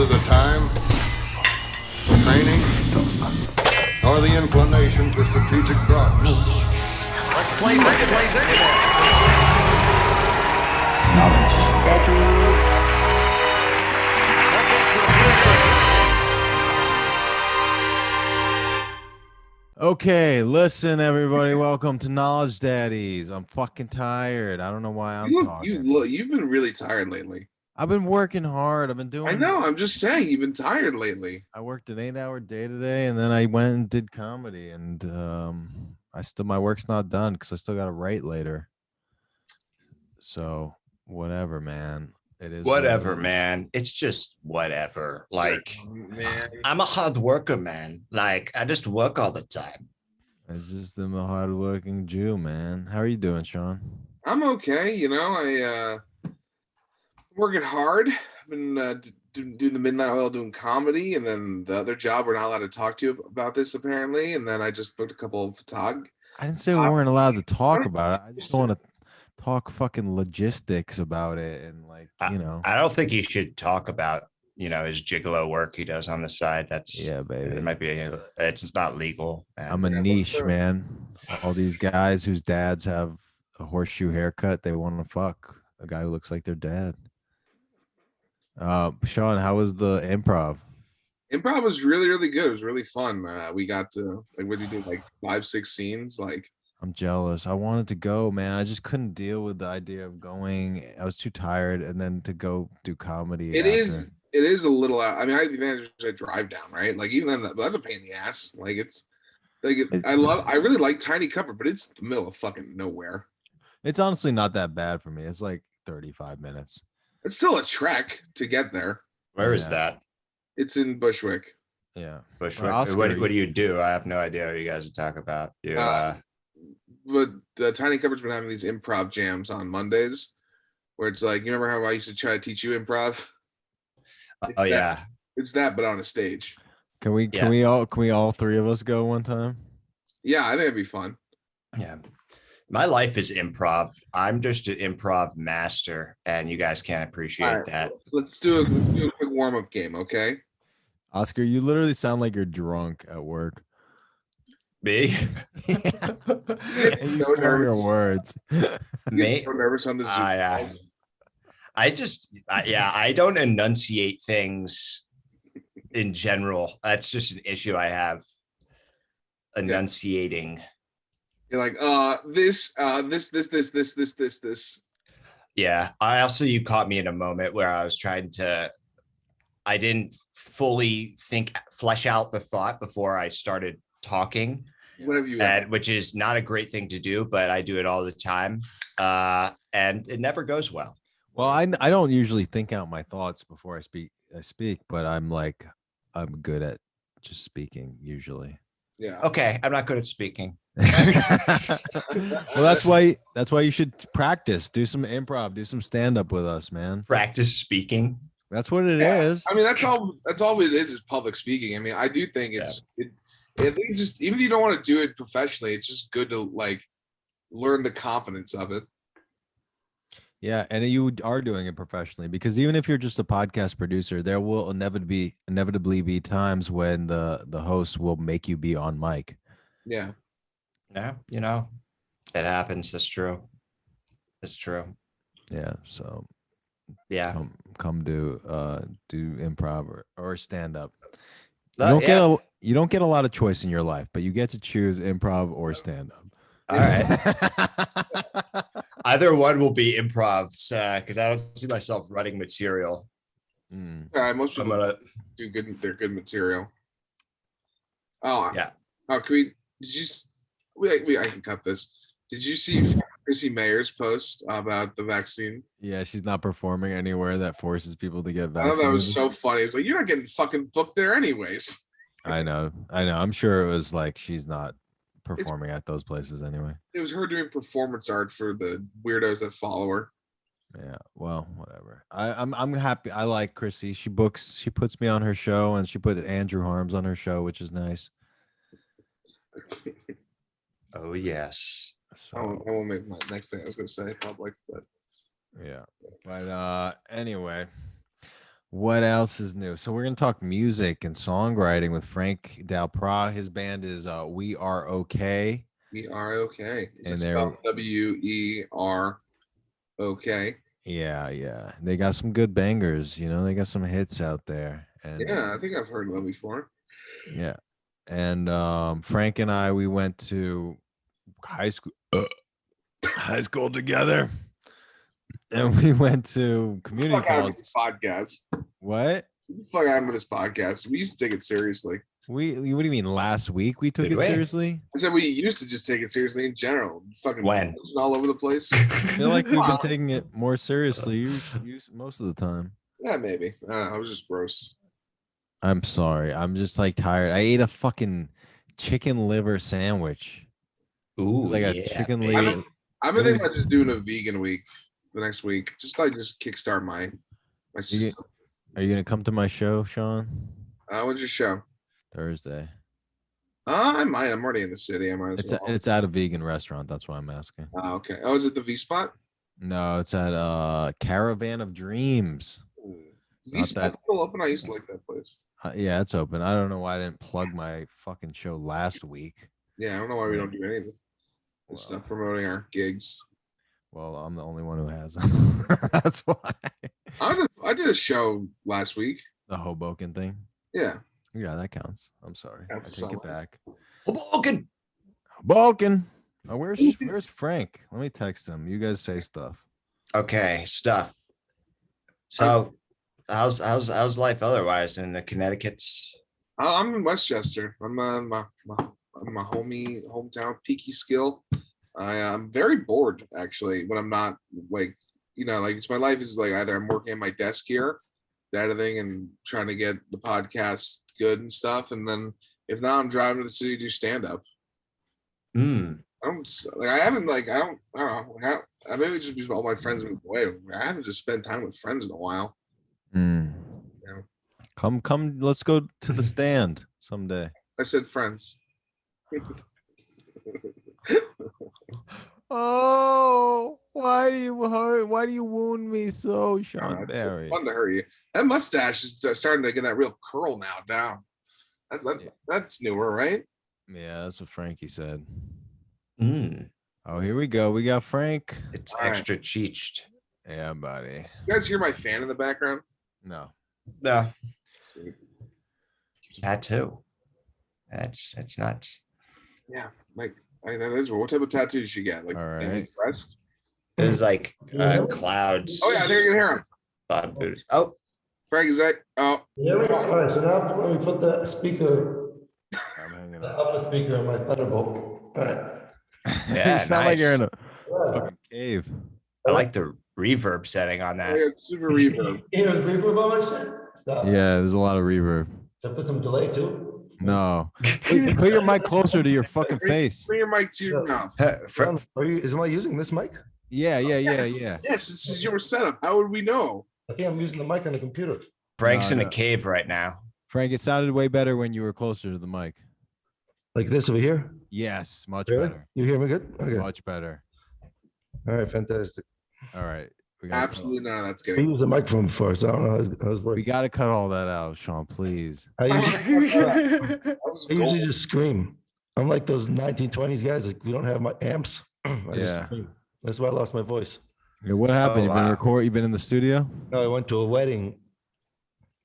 the time, training, or the inclination for strategic thought. Let's play replay. Knowledge. Daddies. Okay, listen, everybody. Welcome to Knowledge Daddies. I'm fucking tired. I don't know why I'm talking. You've been really tired lately. I've been working hard. I've been doing. I know. I'm just saying you've been tired lately. I worked an 8-hour day today, and then I went and did comedy, and my work's not done because I still got to write later. So whatever, man. It is whatever, man. It's just whatever. Like, man, I'm a hard worker, man. Like, I just work all the time. It's just I'm a hardworking Jew, man. How are you doing, Sean? I'm okay. You know, I working hard. I've been doing the midnight oil, doing comedy, and then the other job we're not allowed to talk to you about this apparently. And then I just booked a couple of photog. I didn't say we weren't allowed to talk about it. I just don't want to talk fucking logistics about it and I don't think he should talk about his gigolo work he does on the side. That's baby. It might be it's not legal. I'm a niche, man. All these guys whose dads have a horseshoe haircut, they want to fuck a guy who looks like their dad. Sean, how was the improv? Improv was really, really good. It was really fun. We got to what did you do, 5-6 scenes? I'm jealous. I wanted to go, man. I just couldn't deal with the idea of going. I was too tired, and then to go do comedy. It is a little. I mean, I have the advantage I drive down, right? Like even then, that's a pain in the ass. I really like Tiny Cover, but it's the middle of fucking nowhere. It's honestly not that bad for me. It's like 35 minutes. It's still a trek to get there. Where is that? It's in Bushwick. Yeah, Bushwick. What do you do? I have no idea what you guys are talking about. But Tiny Cupboard's been having these improv jams on Mondays, where it's like, you remember how I used to try to teach you improv? It's that, but on a stage. Can we all three of us go one time? Yeah, I think it'd be fun. Yeah, my life is improv. I'm just an improv master, and you guys can't appreciate that. Let's do a quick warm up game, okay? Oscar, you literally sound like you're drunk at work. Me? You slur your words. Me? So nervous on this. I don't enunciate things in general. That's just an issue I have. Enunciating. You're like, this. Yeah. You caught me in a moment where I didn't fully flesh out the thought before I started talking. Which is not a great thing to do, but I do it all the time. And it never goes well. Well, I don't usually think out my thoughts before I speak, but I'm good at just speaking usually. Yeah. Okay, I'm not good at speaking. Well, that's why you should practice. Do some improv. Do some stand up with us, man. Practice speaking. That's what it is. I mean, that's all it is public speaking. I mean, I do think I think just even if you don't want to do it professionally, it's just good to learn the confidence of it. Yeah, and you are doing it professionally, because even if you're just a podcast producer, there will inevitably be times when the host will make you be on mic. Yeah. Yeah, it happens. That's true. It's true. Yeah. So yeah, come do improv or stand up. You don't get a lot of choice in your life, but you get to choose improv or stand up. All right. Either one will be improv, because I don't see myself writing material. All right, most people do good. They're good material. Oh yeah. Oh, can I can cut this. Did you see Chrissy Mayer's post about the vaccine? Yeah, she's not performing anywhere that forces people to get vaccinated. I thought that was so funny. It was like, you're not getting fucking booked there anyways. I know. I'm sure it was like she's not performing at those places anyway. It was her doing performance art for the weirdos that follow her. Yeah, well, whatever. I'm happy. I like Chrissy. She puts me on her show, and she put Andrew Harms on her show, which is nice. Oh yes. So I won't make my next thing I was gonna say public, but yeah. But anyway, What else is new? So we're gonna talk music and songwriting with Frank Dal Pro. His band is We Are Okay. We Are Okay. Is And it they're spelled WER okay? yeah. They got some good bangers, you know, they got some hits out there. And Yeah, I think I've heard of them before. yeah. And Frank and I, we went to high school together. And we went to community college. Podcast. What? Get the fuck out of this podcast. We used to take it seriously. What do you mean last week we took Did it we? seriously? I said we used to just take it seriously in general. Fucking When? all over the place. I feel like we've been taking it more seriously most of the time. Yeah, maybe. I don't know. I was just gross. I'm sorry. I'm just like tired. I ate a fucking chicken liver sandwich. Ooh, Like a yeah, chicken baby. liver. I've been thinking about just doing a vegan week the next week. Just kickstart my system. Are you gonna come to my show, Sean? What's your show? Thursday. I might. I'm already in the city. I might as well. It's at a vegan restaurant. That's why I'm asking. Okay. Oh, is it the V Spot? No, it's at Caravan of Dreams. Is V Spot still open? I used to like that place. Yeah, it's open. I don't know why I didn't plug my fucking show last week. Yeah, I don't know why we don't do anything. Stuff promoting our gigs. Well, I'm the only one who has them. That's why. I did a show last week. The Hoboken thing. Yeah. Yeah, that counts. I'm sorry. I take it back. Hoboken. Oh, where's Frank? Let me text him. You guys say stuff. Okay, stuff. So, how's life otherwise in the Connecticut's? I'm in Westchester. I'm my hometown, Peekskill. I'm very bored actually when I'm not it's my life is like either I'm working at my desk here, editing and trying to get the podcast good and stuff, and then if not, I'm driving to the city to do stand up. I don't know. I maybe just because all my friends moved away. I haven't just spent time with friends in a while. Mm. Yeah. Come, let's go to the stand someday. I said friends. Oh, why do you hurt? Why do you wound me so, Sean Barry? It's fun to hurt you. That mustache is starting to get that real curl now down. That's newer, right? Yeah, that's what Frankie said. Mm. Oh, here we go. We got Frank. It's extra cheeched. Yeah, buddy. You guys hear my fan in the background? No. Tattoo. It's nuts. Yeah, that is what type of tattoos you get? Like, all right. Breast? It was like clouds. Oh yeah, I think you can hear him. Oh, Frank, is that? Oh. Yeah, all right. So now let me put the speaker, the upper speaker on my Thunderbolt. All right. Yeah, you sound like you're in a fucking cave. I like the reverb setting on that. Yeah, super reverb. You hear the reverb on my shit? Stop. Yeah, there's a lot of reverb. Should I put some delay too? No. Put your mic closer to your fucking face. Bring your mic to your mouth. Am I using this mic? Yeah. Yes, this is your setup. How would we know? I think I'm using the mic on the computer. Frank's in a cave right now. Frank, it sounded way better when you were closer to the mic. Like this over here? Yes, much Really? better. You hear me good? Okay. Much better. All right, fantastic. All right. Absolutely none of that's I getting. used the microphone before, so I don't know how it's We working. got to cut all that out, Sean, please. I That was usually gold. just scream. I'm like those 1920s guys. Like we don't have my amps. I just Yeah. scream. That's why I lost my voice. Yeah, what happened? You've been in the studio? No, I went to a wedding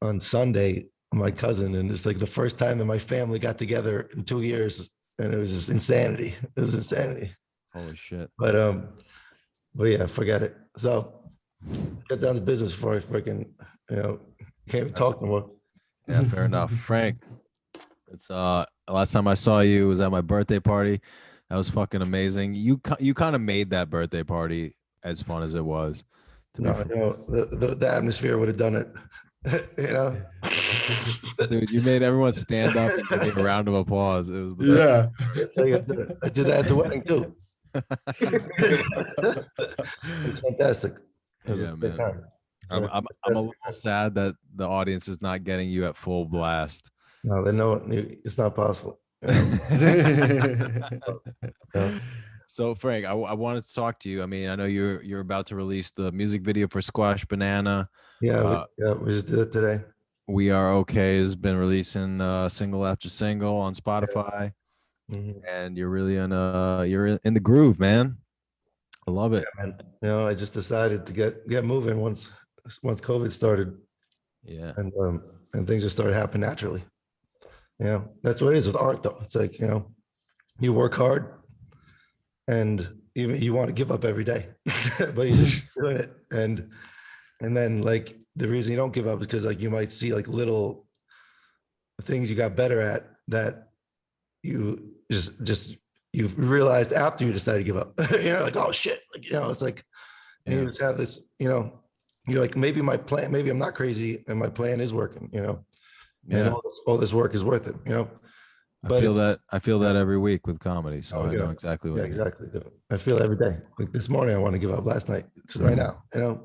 on Sunday, my cousin, and it's like the first time that my family got together in 2 years, and it was just insanity. It was insanity. Holy shit. But yeah, forget it. So get down to business before I freaking, can't even talk no more. Yeah, fair enough. Frank, it's last time I saw you was at my birthday party. That was fucking amazing. You kind of made that birthday party as fun as it was. The atmosphere would have done it. Dude, you made everyone stand up and give me a round of applause. It was the best. I did that at the wedding too. It's fantastic. It was a good time. I'm a little sad that the audience is not getting you at full blast. No, they know it's not possible. So Frank, I wanted to talk to you. I mean, I know you're about to release the music video for Squash Banana. Yeah, we just did it today. We Are Okay has been releasing single after single on Spotify, and you're really you're in the groove, man. I love it. Yeah, man. I just decided to get moving once COVID started. Yeah, and things just started happening naturally. That's what it is with art, though. It's like you work hard, and you want to give up every day, but you're just doing it, and then like the reason you don't give up is because like you might see like little things you got better at that you just you realized after you decided to give up. Like, oh shit, like it's like you just have this, you're like, maybe my plan, maybe I'm not crazy and my plan is working, and all this work is worth it, But I feel that every week with comedy, so I know exactly what. Yeah, exactly. I feel every day. Like this morning, I want to give up. Last night, it's right now, and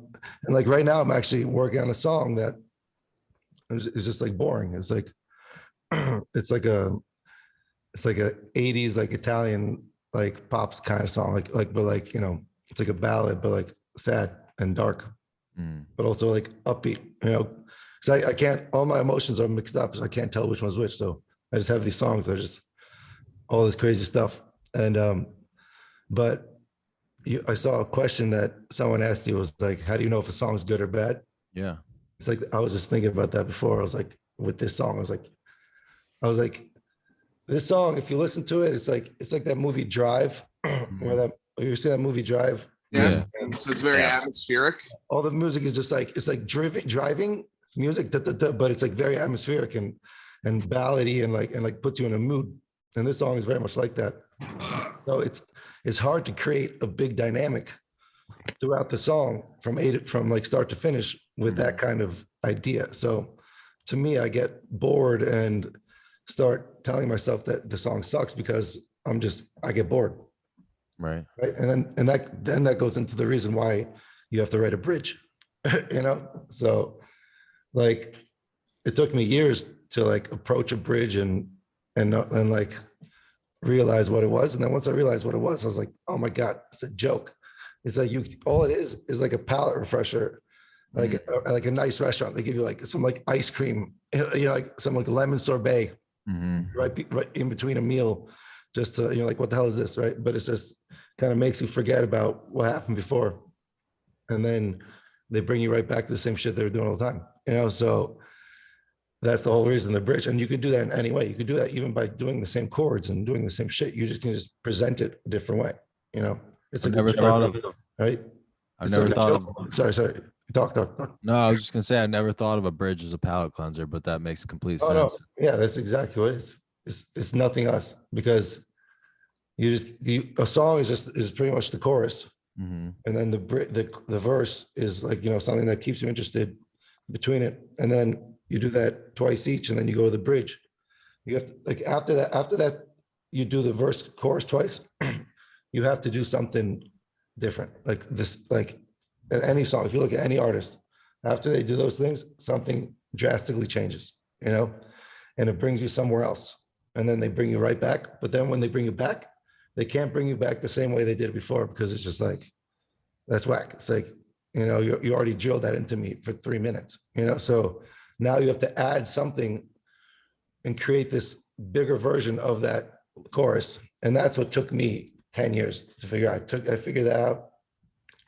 like right now, I'm actually working on a song that is just like boring. It's like it's like a 80s like Italian like pops kind of song, but like it's like a ballad, but like sad and dark, but also like upbeat. So I can't. All my emotions are mixed up, so I can't tell which one's which. So I just have these songs that are just all this crazy stuff. And but I saw a question that someone asked you, was like, how do you know if a song's good or bad? Yeah. It's like, I was just thinking about that before. I was like, with this song, I was like, this song, if you listen to it, it's like that movie Drive, where you see that movie Drive. Yes. Yeah. So it's very atmospheric. All the music is just like, it's like driving music, but it's like very atmospheric and ballady and like puts you in a mood. And this song is very much like that. So it's hard to create a big dynamic throughout the song from like start to finish with that kind of idea. So to me, I get bored and start telling myself that the song sucks because I get bored. Right. And then that goes into the reason why you have to write a bridge, So like it took me years to like approach a bridge and like realize what it was. And then once I realized what it was, I was like, oh my God, it's a joke. It's like all it is like a palate refresher, like a nice restaurant. They give you like some like ice cream, like some like lemon sorbet, right in between a meal, just to, like, what the hell is this, right? But it's just kind of makes you forget about what happened before. And then they bring you right back to the same shit they were doing all the time, so that's the whole reason the bridge. And you could do that in any way. You could do that even by doing the same chords and doing the same shit. You just can just present it a different way. It's I've never thought of it. Right. I've never thought of. Sorry. Talk. No, I was just gonna say I never thought of a bridge as a palate cleanser, but that makes complete sense. No. Yeah, that's exactly what it is. It's nothing else, because a song is pretty much the chorus, and then the verse is like something that keeps you interested between it, and then you do that twice each, and then you go to the bridge. You have to, like, after that you do the verse chorus twice. You have to do something different, like this, like in any song. If you look at any artist, after they do those things, something drastically changes, and it brings you somewhere else, and then they bring you right back. But then when they bring you back, they can't bring you back the same way they did before, because it's just like, that's whack. It's like, you already drilled that into me for 3 minutes, so now you have to add something and create this bigger version of that chorus. And that's what took me 10 years to figure out. I figured that out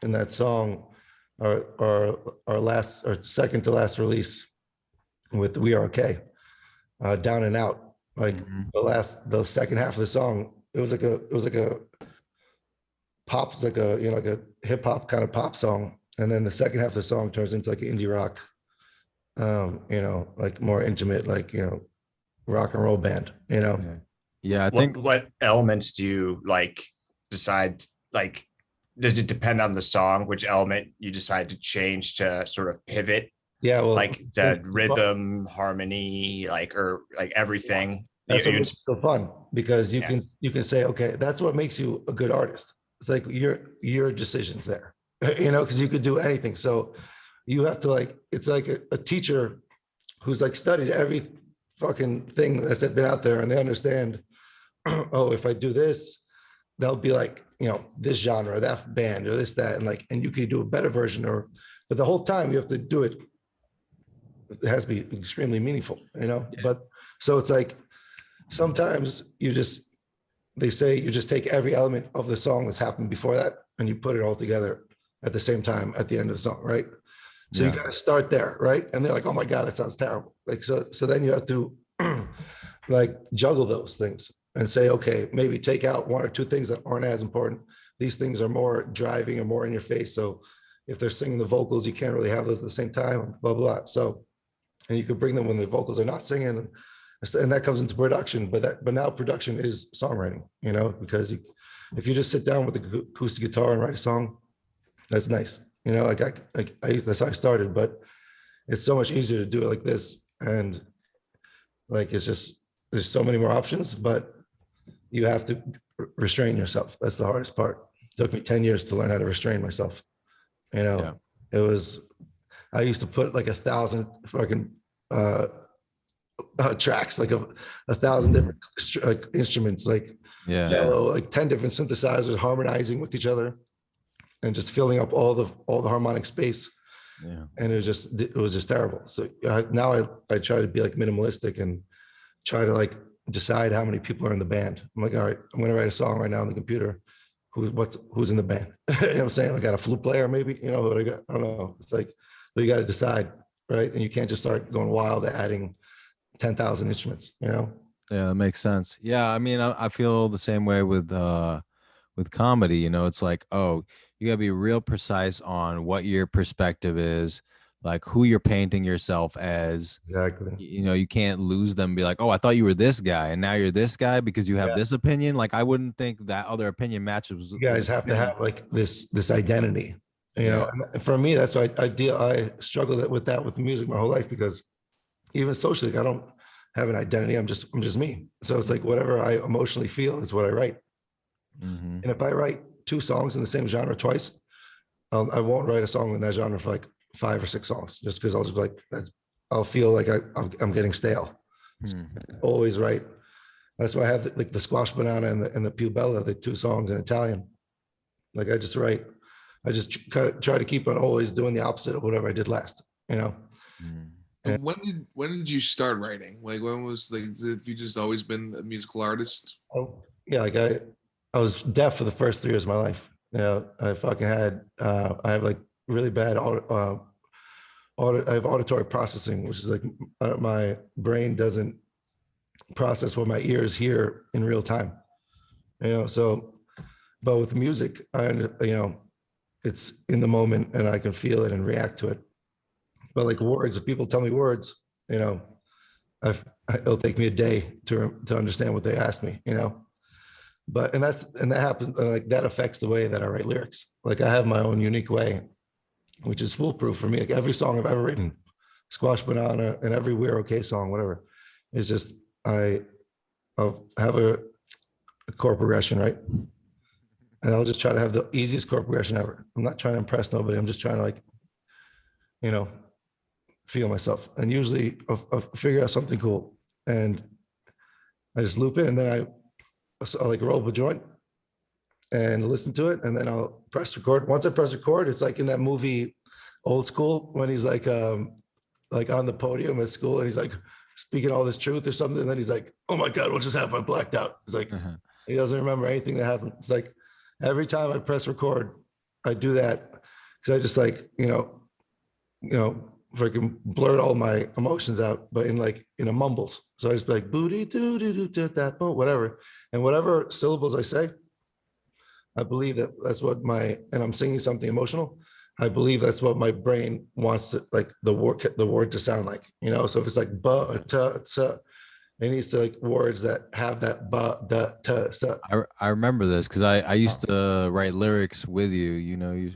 in that song, our second to last release with We Are Okay, Down and Out. Like the second half of the song, it was like a pop, it's like a hip hop kind of pop song. And then the second half of the song turns into like an indie rock, like more intimate, like, rock and roll band, Yeah, I think. What elements do you like decide, like, does it depend on the song, which element you decide to change to sort of pivot? Yeah, well, like the rhythm, harmony, or everything. That's what makes it so fun, because you can say, okay, that's what makes you a good artist. It's like your decisions there, because you could do anything. So you have to, like, it's like a teacher who's like studied every fucking thing that's been out there, and they understand, oh, if I do this, they'll be like, this genre, that band, or this, that, and like, and you could do a better version, but the whole time you have to do it. It has to be extremely meaningful, Yeah. But so it's like sometimes they say you just take every element of the song that's happened before that and you put it all together at the same time at the end of the song, right? So you got to start there, right? And they're like, oh my God, that sounds terrible. Like, so then you have to like juggle those things and say, okay, maybe take out one or two things that aren't as important. These things are more driving or more in your face. So if they're singing the vocals, you can't really have those at the same time, blah, blah. So, and you could bring them when the vocals are not singing, and that comes into production. But now production is songwriting, because if you just sit down with the acoustic guitar and write a song, that's nice. That's how I started, but it's so much easier to do it like this. And like, it's just, there's so many more options, but you have to restrain yourself. That's the hardest part. It took me 10 years to learn how to restrain myself. It was, I used to put like 1,000 fucking tracks, like 1,000 different instruments, like 10 different synthesizers harmonizing with each other and just filling up all the harmonic space. Yeah. And it was just terrible. So now I try to be like minimalistic and try to like decide how many people are in the band. I'm like, all right, I'm going to write a song right now on the computer. Who's in the band? You know what I'm saying? I got a flute player, maybe, what I got. I don't know. It's like, but you got to decide, right? And you can't just start going wild adding 10,000 instruments, Yeah, that makes sense. Yeah. I mean, I feel the same way with comedy, it's like, oh, you gotta be real precise on what your perspective is, like who you're painting yourself as. Exactly. You can't lose them, be like, oh, I thought you were this guy and now you're this guy because you have this opinion. Like, I wouldn't think that other opinion matches. You guys have to have like this identity, And for me, that's why I struggle with that with music my whole life, because even socially, I don't have an identity. I'm just me. So it's like whatever I emotionally feel is what I write. Mm-hmm. And if I write 2 songs in the same genre twice, I won't write a song in that genre for like 5 or 6 songs, just because I'll just be like, I'll feel like I'm getting stale. So always write. That's why I have the Squash Banana and the Più Bella, the 2 songs in Italian. Like I just write. I just try to keep on always doing the opposite of whatever I did last. And when did you start writing? Like, when was like, have you just always been a musical artist? Oh yeah, like I was deaf for the first 3 years of my life. I fucking had I have like really bad I have auditory processing, which is like my brain doesn't process what my ears hear in real time. So, but with music, it's in the moment and I can feel it and react to it. But like words, if people tell me words, it'll take me a day to understand what they asked me, But that happens, like that affects the way that I write lyrics. Like I have my own unique way, which is foolproof for me. Like every song I've ever written, Squash Banana and every We're Okay song, whatever, is just I'll have a chord progression, right? And I'll just try to have the easiest chord progression ever. I'm not trying to impress nobody. I'm just trying to like, feel myself. And usually I'll figure out something cool. And I just loop it, and then I'll like roll up a joint and listen to it. And then I'll press record. Once I press record, it's like in that movie Old School, when he's like on the podium at school and he's like speaking all this truth or something. And then he's like, oh my God, what just happened? I blacked out. It's like, he doesn't remember anything that happened. It's like, every time I press record, I do that because I just like, freaking blurt all my emotions out, but in a mumbles. So I just be like, booty doo doo doo doo that whatever, and whatever syllables I say, I believe that's what and I'm singing something emotional. I believe that's what my brain wants to, like the word to sound like, So if it's like ba ta ta, it needs to like words that have that ba da ta sa. I remember this because I used to write lyrics with you.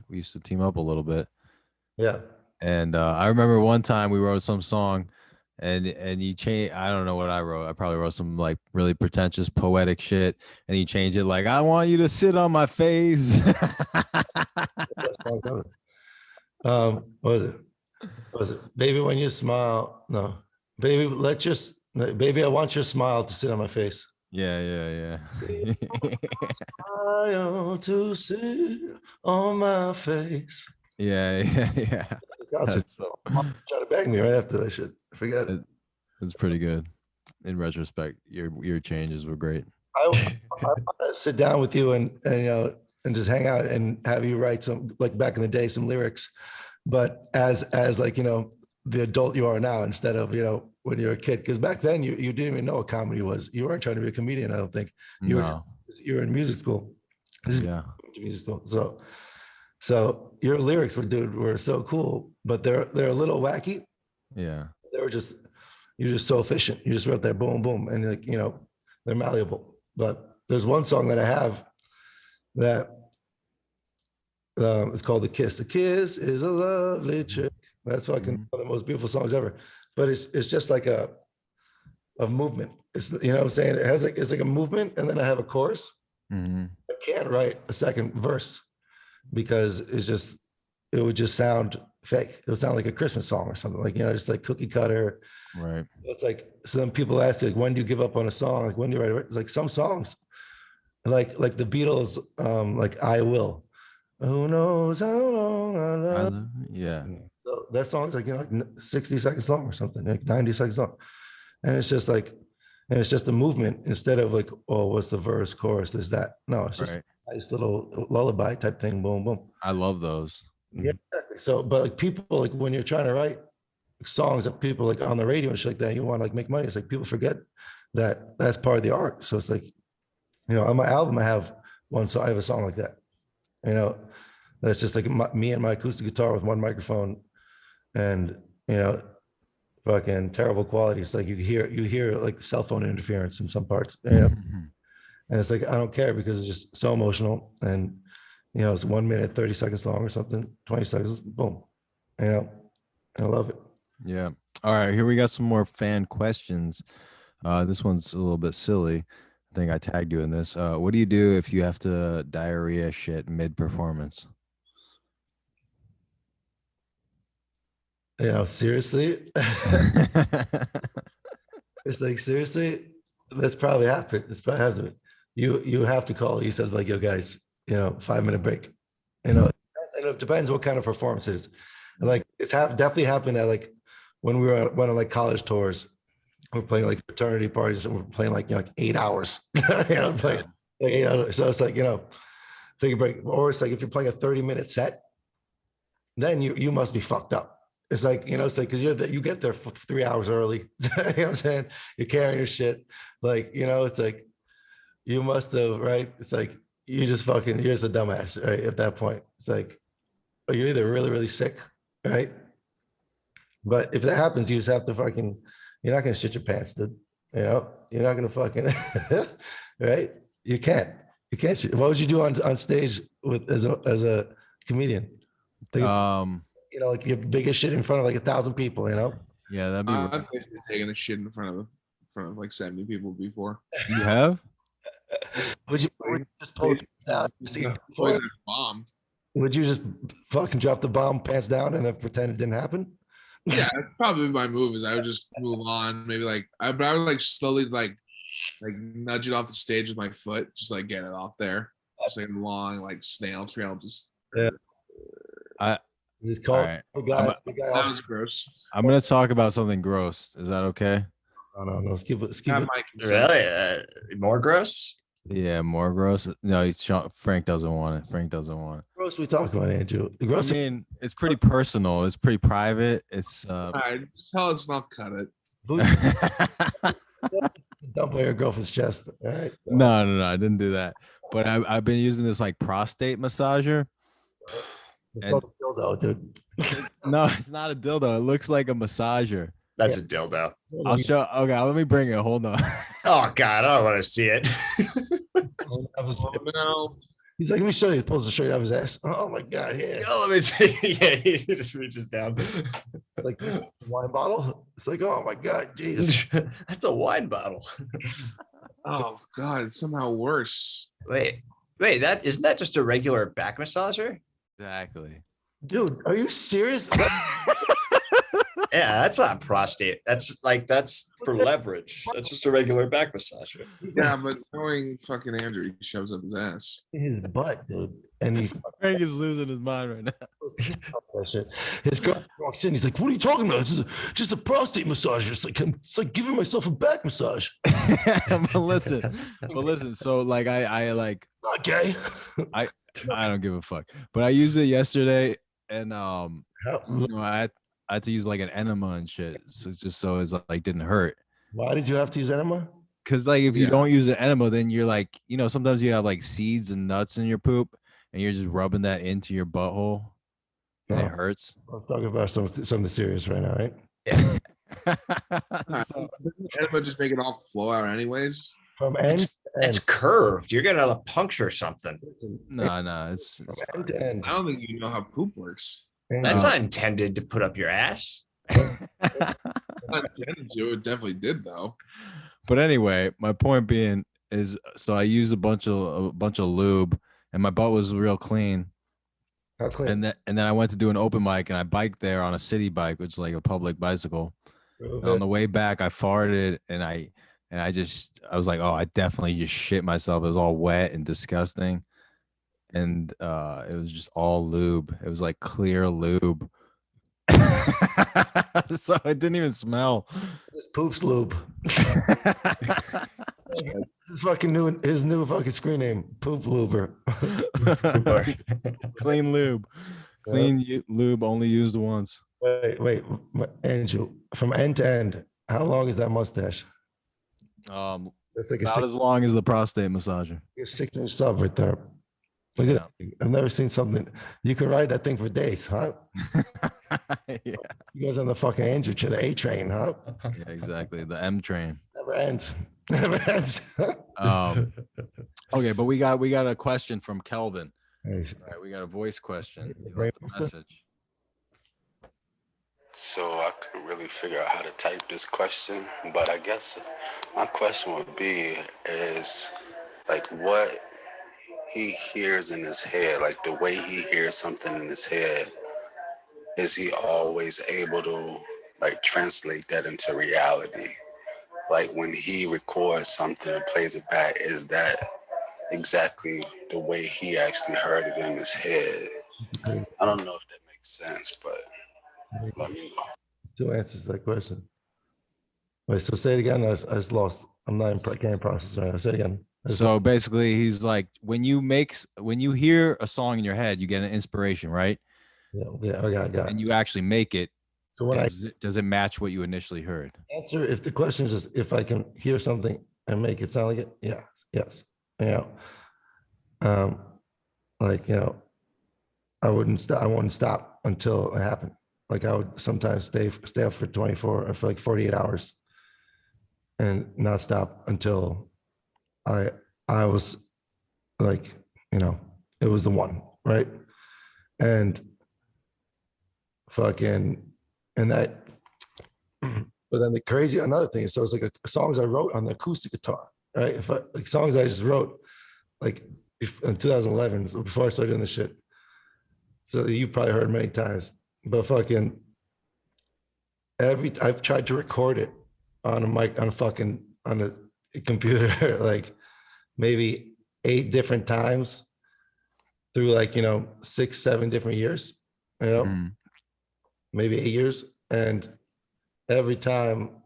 We used to team up a little bit. Yeah. And I remember one time we wrote some song, and you changed. I don't know what I wrote. I probably wrote some like really pretentious poetic shit, and you changed it like, "I want you to sit on my face." What was it? Baby, when you smile? No, baby, baby, I want your smile to sit on my face. Yeah. Smile to see on my face. Yeah. Concert. So, Trying to bang me right after that shit. Forget it. it's pretty good. In retrospect, your changes were great. I want to sit down with you and and just hang out and have you write some, like back in the day, some lyrics, but as like the adult you are now, instead of when you're a kid, because back then you didn't even know what comedy was. You weren't trying to be a comedian. I don't think you were in music school. Yeah. Music school. So your lyrics were so cool, but they're a little wacky. Yeah. You're just so efficient. You just wrote that boom boom, and they're malleable. But there's one song that I have that it's called "The Kiss." The kiss is a lovely trick. That's fucking one of the most beautiful songs ever. But it's just like a movement. It's what I'm saying. It's like a movement, and then I have a chorus. Mm-hmm. I can't write a second verse because it would just sound fake. It would sound like a Christmas song or something, like just like cookie cutter. Right. It's like, so then people ask you, like, when do you give up on a song? Like, when do you write it? It's like some songs, like the Beatles, like I Will. Who knows how long I love. Yeah. So that song's like, like 60-second song or something, like 90-second song. And it's just like, and it's just a movement instead of like, oh, what's the verse, chorus, this, that. No, it's just a nice little lullaby type thing. Boom, boom. I love those. Yeah, exactly. So, but like people, like when you're trying to write songs that people like on the radio and shit like that, you want to like make money. It's like people forget that that's part of the art. So it's like, on my album, I have one song. I have a song like that. That's just like me and my acoustic guitar with one microphone, and fucking terrible quality. It's like you hear like cell phone interference in some parts. And it's like I don't care because it's just so emotional, and it's 1 minute 30 seconds long or something, 20 seconds, boom. I love it. Yeah. All right, here we got some more fan questions. This one's a little bit silly. I think I tagged you in this. What do you do if you have to diarrhea shit mid-performance? Seriously. It's like, seriously, that's probably happened. It's probably happened. You have to call. He says like, yo guys, 5-minute break. And it depends what kind of performance it is. Like it's definitely happened at like when we went on like college tours. We're playing like fraternity parties, and we're playing like 8 hours. Playing like 8 hours. So it's like take a break. Or it's like if you're playing a 30-minute set, then you must be fucked up. It's like it's like because you get there for 3 hours early. You know what I'm saying? You're carrying your shit. Like it's like you must have, right. It's like you're just a dumbass, right? At that point, it's like you're either really really sick, right? But if that happens, you just have to fucking. You're not gonna shit your pants, dude. You're not gonna fucking right. You can't shit. What would you do on stage with as a comedian? Like your biggest shit in front of like 1,000 people. Yeah, that'd be. I've basically taken a shit in front of like 70 people before. You have? Would you just pull it down? Bombed. Would you just fucking drop the bomb, pants down, and then pretend it didn't happen? Yeah, that's probably my move. Is I would just move on. Maybe I would like slowly like nudge it off the stage with my foot, just like get it off there. Just like a long like snail trail. Just I just call right. the guy. That was gross. I'm gonna talk about something gross. Is that okay? No. Let's keep it. Really? More gross? Yeah, more gross. No, Frank doesn't want it. Frank doesn't want it. Gross we talk about, Andrew. Gross. I mean, it's pretty personal. It's pretty private. It's all right, tell us not cut it. Dump on your girlfriend's chest. All right. No, I didn't do that. But I've been using this like prostate massager. It's called a dildo, dude. No, it's not a dildo. It looks like a massager. That's a dildo. I'll show. Okay, let me bring it. Hold on. Oh God, I don't want to see it. No. He's like, let me show you. He pulls the shirt out of his ass. Oh my God, yeah. Oh, let me see. Yeah, he just reaches down. Like this wine bottle. It's like, oh my God, Jesus. That's a wine bottle. Oh God, it's somehow worse. Wait, that isn't that just a regular back massager? Exactly. Dude, are you serious? Yeah, that's not prostate. That's for leverage. That's just a regular back massager. Yeah, but knowing fucking Andrew, he shoves up his ass. His butt, dude. And he Frank is losing his mind right now. his girl walks in. He's like, "What are you talking about? This is just a prostate massage. It's like giving myself a back massage." but listen. So like I like not gay. I don't give a fuck. But I used it yesterday, and I had to use like an enema and shit. So it's just so it's like didn't hurt. Why did you have to use enema? Because like if you don't use an enema, then you're like, sometimes you have like seeds and nuts in your poop, and you're just rubbing that into your butthole, and it hurts. Let's talk about something serious right now, right? Yeah. Doesn't enema just make it all flow out anyways? From end to end. It's curved. You're gonna puncture something. No, it's from end to end. I don't think you know how poop works. That's not intended to put up your ass. It definitely did though. But anyway, my point being is, so I used a bunch of lube, and my butt was real clean. How clean? And then I went to do an open mic, and I biked there on a city bike, which is like a public bicycle. And on the way back, I farted, and I was like, oh, I definitely just shit myself. It was all wet and disgusting, and it was just all lube. It was like clear lube. So it didn't even smell. This poops lube. This is fucking his new fucking screen name, Poop Luber. Clean lube. Clean lube only used once. Wait, Andrew, from end to end, how long is that mustache? That's like about as long as the prostate massager. A 6-inch sub right there. Look at that. I've never seen something. You can ride that thing for days, huh? Yeah. You guys on the fucking Andrew train, the A train, huh? Yeah, exactly. The M train. Never ends. Never ends. Okay, but we got a question from Kelvin. Nice. All right, we got a voice question. Message. So I couldn't really figure out how to type this question, but I guess my question would be is like what he hears in his head, like the way he hears something in his head, is he always able to like translate that into reality? Like when he records something and plays it back, is that exactly the way he actually heard it in his head? I don't know if that makes sense, but let me know. 2 answers to that question. Wait, so say it again. I just lost. I'm not in game process right now. Say it again. So basically, he's like, when you hear a song in your head, you get an inspiration, right? Yeah, I got it. And you actually make it. So when does it match what you initially heard? Answer, if the question is just if I can hear something and make it sound like it, yes. I wouldn't stop until it happened. Like I would sometimes stay up for 24 or for like 48 hours and not stop until I was like, it was the one, right? And that, but then another thing is, so it's like songs I wrote on the acoustic guitar, right? Songs I just wrote like in 2011, so before I started doing this shit. So you've probably heard many times, but I've tried to record it on a mic, on a computer, like maybe 8 different times through 6-7 different years, maybe 8 years. And every time,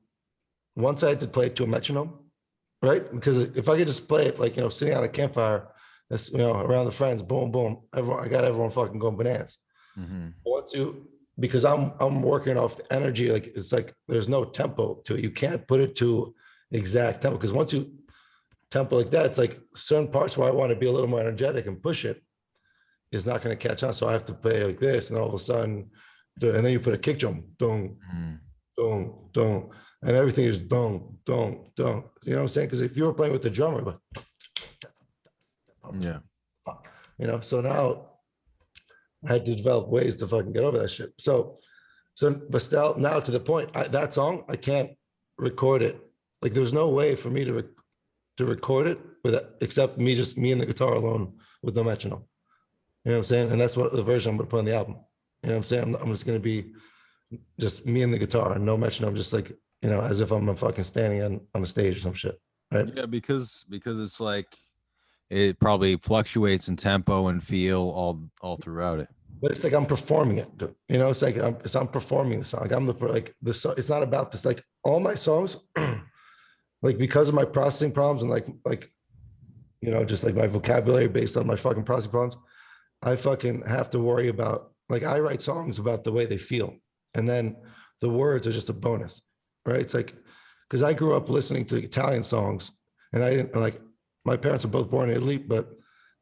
once I had to play it to a metronome, right? Because if I could just play it sitting on a campfire, that's around the friends, boom, boom, I got everyone fucking going bananas. Because I'm working off the energy, it's like there's no tempo to it. You can't put it to exact tempo, because once you tempo like that, it's like certain parts where I want to be a little more energetic and push it is not going to catch on. So I have to play like this, and all of a sudden, and then you put a kick drum, dong, dong, dong, and everything is dong, dong, dong. You know what I'm saying? Because if you were playing with the drummer, but so now I had to develop ways to fucking get over that shit. But still, now to the point, that song, I can't record it. Like there's no way for me to record it except me and the guitar alone with no metronome. You know what I'm saying? And that's what the version I'm gonna put on the album. You know what I'm saying? I'm just gonna be just me and the guitar, and no metronome, just like, you know, as if I'm fucking standing on the stage or some shit, right? Yeah, because it's like it probably fluctuates in tempo and feel all throughout it. But it's like I'm performing it, dude. You know, it's like I'm performing the song. Like I'm the song. It's not about this. Like all my songs, like because of my processing problems and like you know, just like my vocabulary based on my fucking processing problems, I fucking have to worry about, like, I write songs about the way they feel, and then the words are just a bonus, right? It's like, because I grew up listening to Italian songs, and I didn't like, my parents were both born in Italy, but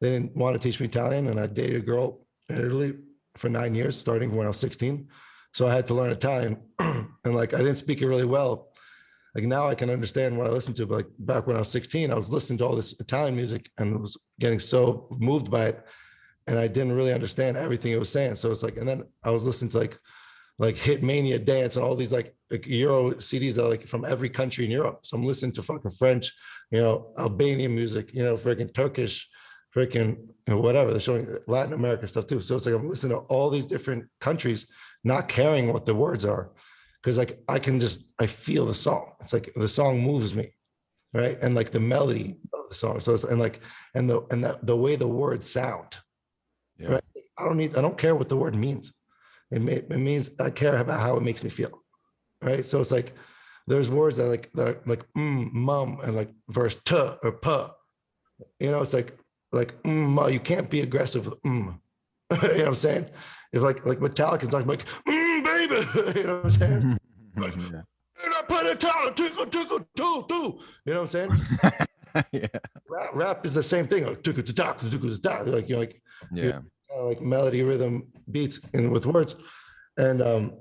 they didn't want to teach me Italian, and I dated a girl in Italy for 9 years, starting when I was 16. So I had to learn Italian, and like I didn't speak it really well. Like now I can understand what I listened to, but like back when I was 16, I was listening to all this Italian music and was getting so moved by it, and I didn't really understand everything it was saying. So it's like, and then I was listening to like Hitmania Dance and all these like Euro CDs that are like from every country in Europe. So I'm listening to fucking French, you know, Albanian music, you know, freaking Turkish, freaking, you know, whatever. They're showing Latin America stuff too. So it's like I'm listening to all these different countries, not caring what the words are, because like I feel the song. It's like the song moves me, right? And like the melody of the song. So it's and the way the words sound. Yeah. Right? I don't care what the word means. It means I care about how it makes me feel, right? So it's like there's words that like mum, and like verse t or puh. You know, it's like you can't be aggressive with you know what I'm saying? If like Metallica's like baby, you know what I'm saying? Like, yeah. You know what I'm saying? Yeah. Rap is the same thing. Like you're like, yeah, you're kind of like melody, rhythm, beats, and with words, and then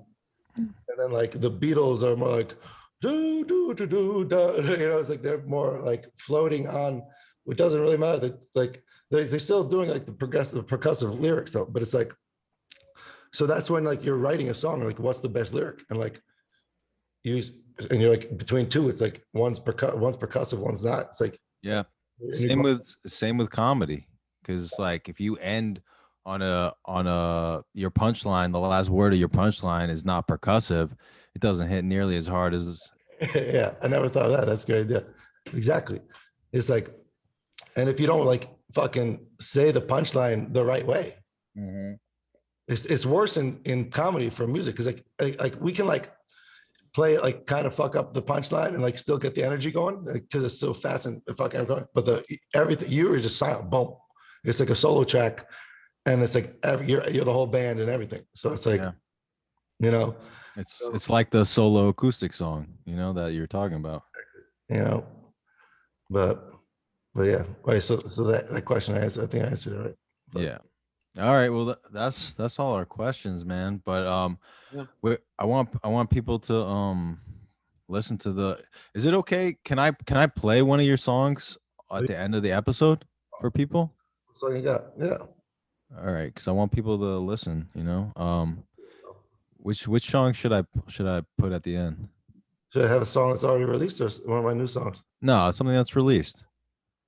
like the Beatles are more like do do do do da. You know, it's like they're more like floating on. It doesn't really matter. Like they're still doing like the percussive lyrics though, but it's like, so that's when like you're writing a song, like what's the best lyric, and like and you're like between two, it's like one's percussive, one's not. It's like, yeah, same with comedy, because like if you end on your punchline, the last word of your punchline is not percussive, it doesn't hit nearly as hard as. Yeah, I never thought of that. That's a good idea. Exactly. It's like, and if you don't like fucking say the punchline the right way, mm-hmm. It's worse in comedy for music, because like we can like play like kind of fuck up the punchline and like still get the energy going because it's so fast and fucking going. But everything you are just silent. Boom. It's like a solo track, and it's like you're the whole band and everything. So it's like, yeah. You know, it's like the solo acoustic song, you know, that you're talking about. You know, but yeah. Right. So that question I answered, I think I answered it right. But, yeah. All right. Well, that's all our questions, man. But yeah. I want people to listen to the. Is it okay? Can I play one of your songs at the end of the episode for people? What song you got? Yeah. All right, because I want people to listen. You know, which song should I put at the end? Should I have a song that's already released, or one of my new songs? No, something that's released.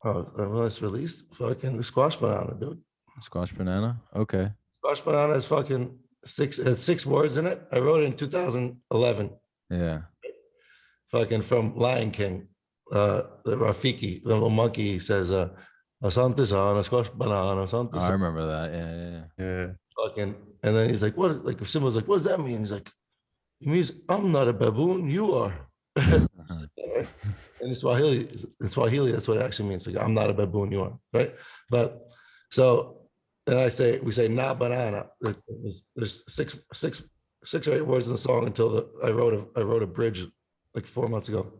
Oh, well, it's released. Fucking Squash Banana, dude. Squash Banana. Okay. Squash Banana is fucking six words in it. I wrote it in 2011. Yeah. Fucking from Lion King. The Rafiki, the little monkey, says, Asante sana, squash banana, asante. I remember that. Yeah. Fucking, and then he's like, what? Like, Simba's like, what does that mean? He's like, it means I'm not a baboon, you are. And in Swahili, that's what it actually means. Like, I'm not a baboon, you are, right? But so, and we say na banana. There's six or eight words in the song until I wrote a bridge like 4 months ago.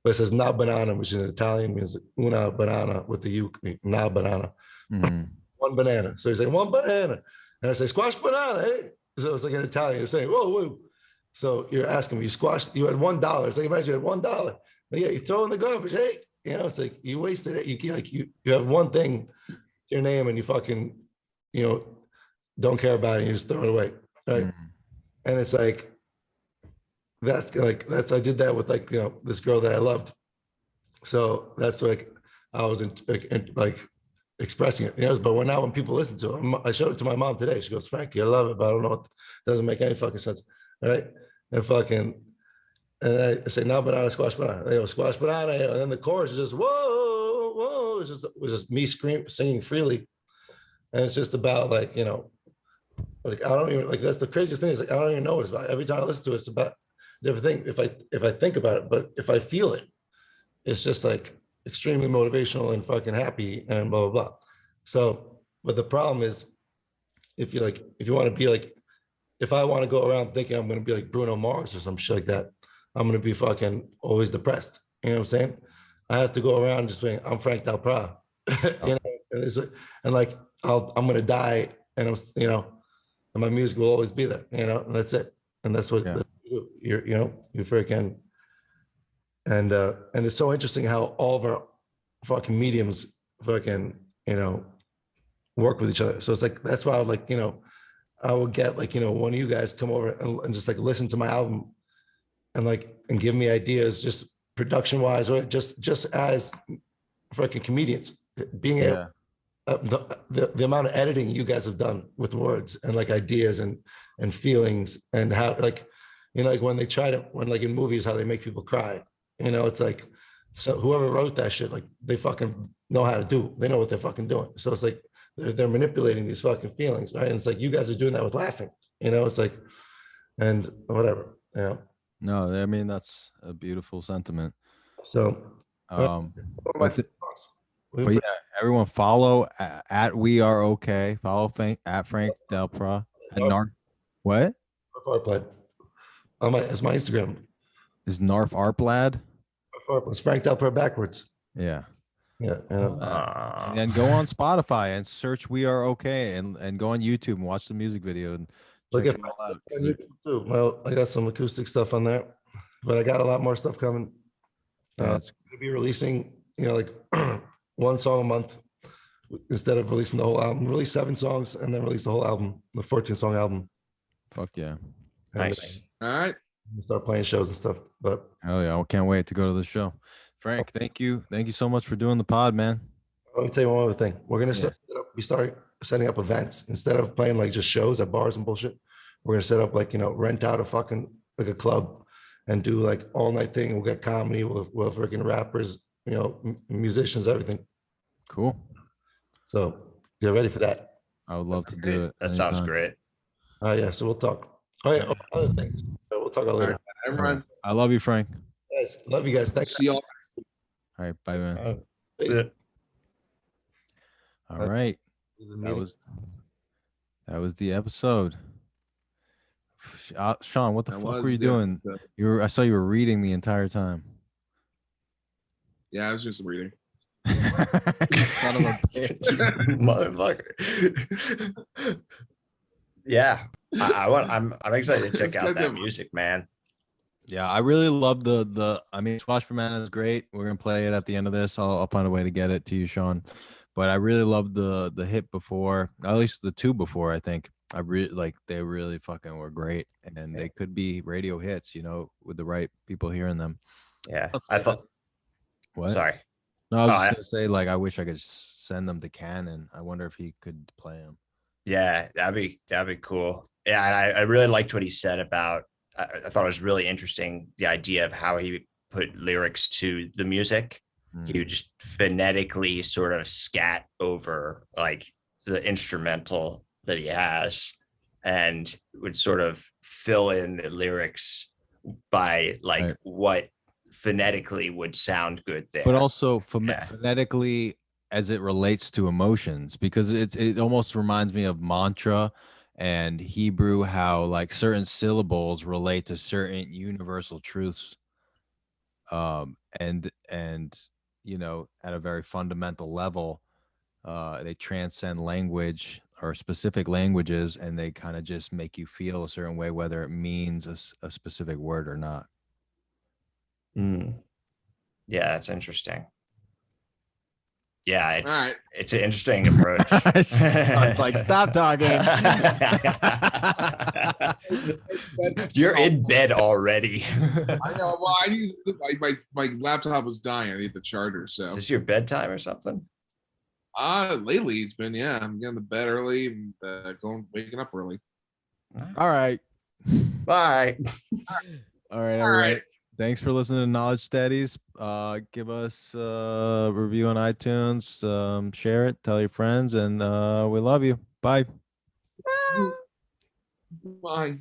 But it says na banana, which in Italian means una banana with the U, na banana. Mm-hmm. One banana. So he's like, one banana. And I say, squash banana, hey. So it's like in Italian, you're saying, whoa, whoa. So you're asking me, you had $1. It's like, imagine you had $1. But yeah, you throw in the garbage, hey. You know, it's like you wasted it. You have one thing, your name, and you fucking, you know, don't care about it, and you just throw it away. Right. Mm-hmm. And it's like, I did that with like, you know, this girl that I loved. So that's like, I was like expressing it, you know, but now when people listen to it, I showed it to my mom today. She goes, Frankie, I love it, but I don't know, it doesn't make any fucking sense. right? And fucking, and I say, no banana, squash banana. They go, squash banana. And then the chorus is just, whoa, whoa. It's just me singing freely. And it's just about like, you know, like, I don't even, like, that's the craziest thing is like, I don't even know what it's about. Every time I listen to it, it's about everything. If I think about it, but if I feel it, it's just like extremely motivational and fucking happy and blah, blah, blah. So, but the problem is if you want to be like, if I want to go around thinking I'm going to be like Bruno Mars or some shit like that, I'm going to be fucking always depressed. You know what I'm saying? I have to go around just saying, I'm Frank Dal Pro. You know, and like, I'm going to die and and my music will always be there, and that's it. And that's what you're freaking, and it's so interesting how all of our fucking mediums fucking, work with each other. So it's like, that's why I would like, I would get like, one of you guys come over and just like listen to my album and give me ideas, just production wise, or just as fucking comedians, being able, the amount of editing you guys have done with words and like ideas and feelings and how like, like when they try to, when like in movies, how they make people cry, it's like, so whoever wrote that shit, like they fucking know how to do, they know what they're fucking doing. So it's like, they're manipulating these fucking feelings, right? And it's like, you guys are doing that with laughing, it's like, and whatever, No, I mean, that's a beautiful sentiment. So, but yeah, everyone follow at We Are Okay. Follow at Frank Dal Pro. What? Arplad. It's my Instagram. Is Narf Arplad? It's Frank Dal Pro backwards. Yeah. Yeah. And then go on Spotify and search We Are Okay and go on YouTube and watch the music video and check it all out. On YouTube too. Well, I got some acoustic stuff on there, but I got a lot more stuff coming. I'm going to be releasing, like one song a month instead of releasing the whole album. Release 7 songs and then release the whole album, the 14-song album. Fuck yeah. Nice. All right. Start playing shows and stuff. But hell yeah, I can't wait to go to the show. Frank, thank you so much for doing the pod, man. Let me tell you one other thing. We're gonna start setting up events instead of playing like just shows at bars and bullshit. We're gonna set up like, rent out a fucking like a club and do like all night thing. We'll get comedy, we'll freaking rappers, musicians, everything. Cool. So get ready for that. I would love to do it. That sounds great. Yeah, so we'll talk. Oh yeah, other things. We'll talk about later. Everyone. I love you, Frank. Guys, love you guys. Thanks. See y'all. All right, bye, man. All right, that was the episode. Sean, what the fuck were you doing? I saw you were reading the entire time. Yeah, I was just reading. Son of a bitch. Motherfucker. Yeah, I'm excited to check out that music, man. Yeah, I really love I mean, Squash Banana is great. We're gonna play it at the end of this. I'll find a way to get it to you, Sean. But I really love the hit before, at least the 2 before. I think I really like, they really fucking were great, and they could be radio hits, with the right people hearing them. Yeah, I thought. What? Sorry. No, I was just gonna say, like, I wish I could send them to Cannon. I wonder if he could play them. Yeah, that'd be cool. Yeah, I really liked what he said about. I thought it was really interesting, the idea of how he put lyrics to the music. He would just phonetically sort of scat over like the instrumental that he has and would sort of fill in the lyrics by like what phonetically would sound good there. But also phonetically as it relates to emotions, because it almost reminds me of mantra and Hebrew, how like certain syllables relate to certain universal truths. And at a very fundamental level, they transcend language or specific languages, and they kind of just make you feel a certain way, whether it means a specific word or not. Yeah, that's interesting. Yeah, right. It's an interesting approach. Like, stop talking. You're in bed already. I know. Well, I need my laptop was dying. I need the charger. So is this your bedtime or something? Lately it's been, I'm getting to bed early and waking up early. All right. Bye. All right, everybody. Thanks for listening to Knowledge Steadies. Give us a review on iTunes. Share it. Tell your friends, and we love you. Bye. Bye.